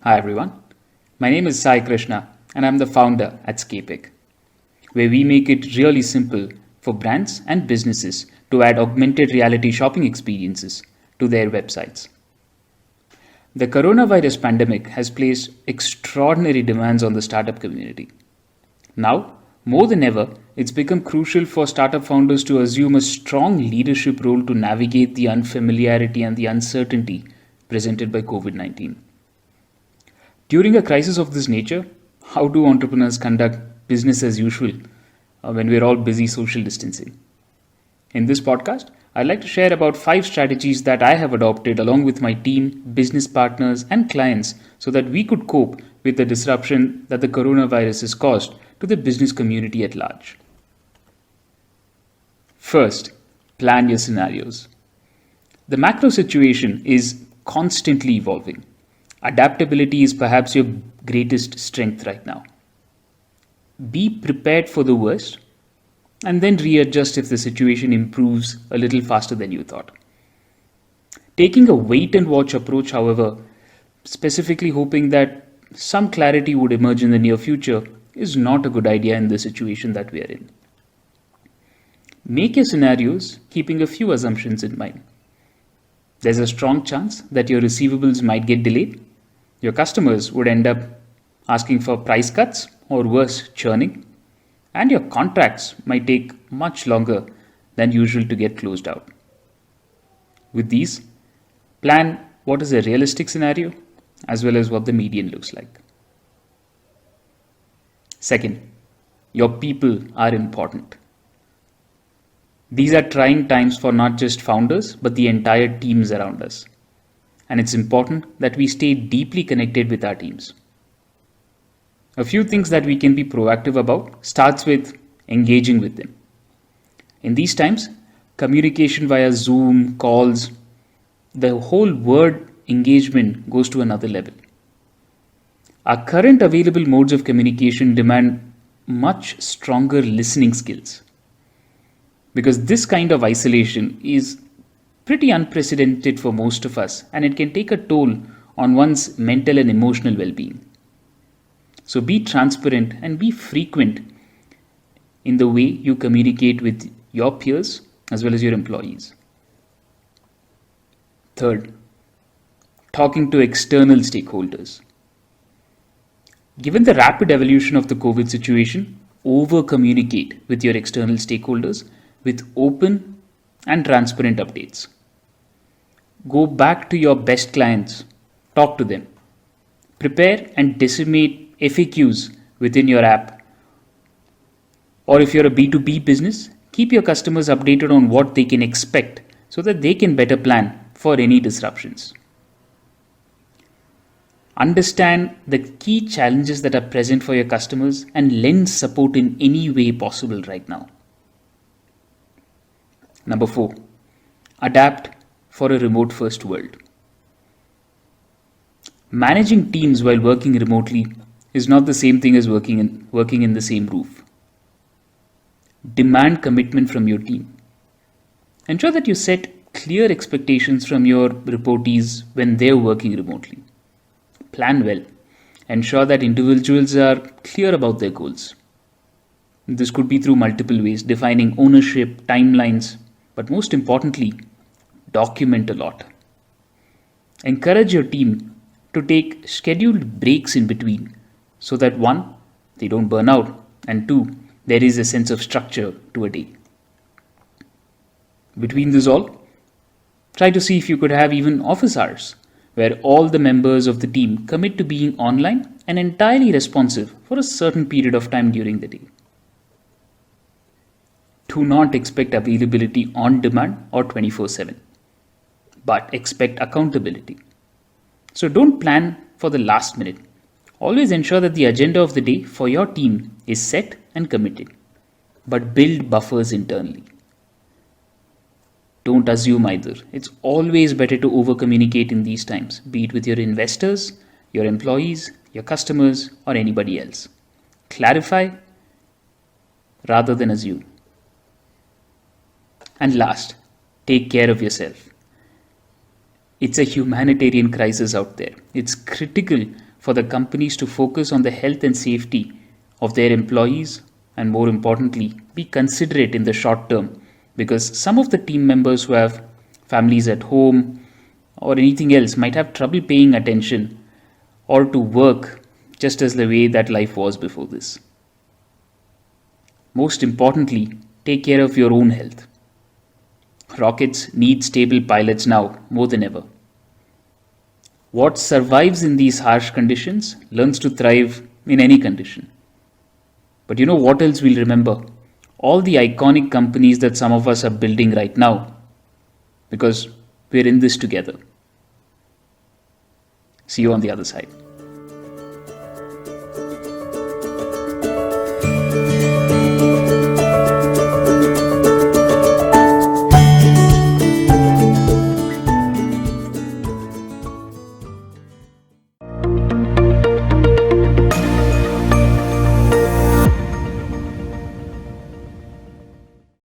Hi everyone, my name is Sai Krishna and I'm the founder at Scapic, where we make it really simple for brands and businesses to add augmented reality shopping experiences to their websites. The coronavirus pandemic has placed extraordinary demands on the startup community. Now, more than ever, it's become crucial for startup founders to assume a strong leadership role to navigate the unfamiliarity and the uncertainty presented by COVID 19. During a crisis of this nature, how do entrepreneurs conduct business as usual when we're all busy social distancing? In this podcast, I'd like to share about 5 strategies that I have adopted along with my team, business partners, and clients so that we could cope with the disruption that the coronavirus has caused to the business community at large. First, plan your scenarios. The macro situation is constantly evolving. Adaptability is perhaps your greatest strength right now. Be prepared for the worst and then readjust if the situation improves a little faster than you thought. Taking a wait and watch approach, however, specifically hoping that some clarity would emerge in the near future, is not a good idea in the situation that we are in. Make your scenarios keeping a few assumptions in mind. There's a strong chance that your receivables might get delayed. Your customers would end up asking for price cuts or worse, churning. And your contracts might take much longer than usual to get closed out. With these, plan what is a realistic scenario as well as what the median looks like. Second, your people are important. These are trying times for not just founders but the entire teams around us. And it's important that we stay deeply connected with our teams. A few things that we can be proactive about starts with engaging with them. In these times, communication via Zoom, calls, the whole word engagement goes to another level. Our current available modes of communication demand much stronger listening skills, because this kind of isolation is pretty unprecedented for most of us, and it can take a toll on one's mental and emotional well-being. So be transparent and be frequent in the way you communicate with your peers as well as your employees. Third, talking to external stakeholders. Given the rapid evolution of the COVID situation, over-communicate with your external stakeholders with open and transparent updates. Go back to your best clients, talk to them. Prepare and disseminate FAQs within your app. Or if you're a B2B business, keep your customers updated on what they can expect so that they can better plan for any disruptions. Understand the key challenges that are present for your customers and lend support in any way possible right now. Number 4, adapt for a remote first world. Managing teams while working remotely is not the same thing as working in the same roof. Demand commitment from your team. Ensure that you set clear expectations from your reportees when they're working remotely. Plan well. Ensure that individuals are clear about their goals. This could be through multiple ways, defining ownership, timelines, but most importantly, document a lot. Encourage your team to take scheduled breaks in between so that 1, they don't burn out, and 2, there is a sense of structure to a day. Between this all, try to see if you could have even office hours where all the members of the team commit to being online and entirely responsive for a certain period of time during the day. Do not expect availability on demand or 24/7, but expect accountability. So don't plan for the last minute. Always ensure that the agenda of the day for your team is set and committed, but build buffers internally. Don't assume either. It's always better to over-communicate in these times, be it with your investors, your employees, your customers, or anybody else. Clarify rather than assume. And last, take care of yourself. It's a humanitarian crisis out there. It's critical for the companies to focus on the health and safety of their employees and, more importantly, be considerate in the short term, because some of the team members who have families at home or anything else might have trouble paying attention or to work just as the way that life was before this. Most importantly, take care of your own health. Rockets need stable pilots now more than ever. What survives in these harsh conditions learns to thrive in any condition. But you know what else we'll remember? All the iconic companies that some of us are building right now, because we're in this together. See you on the other side.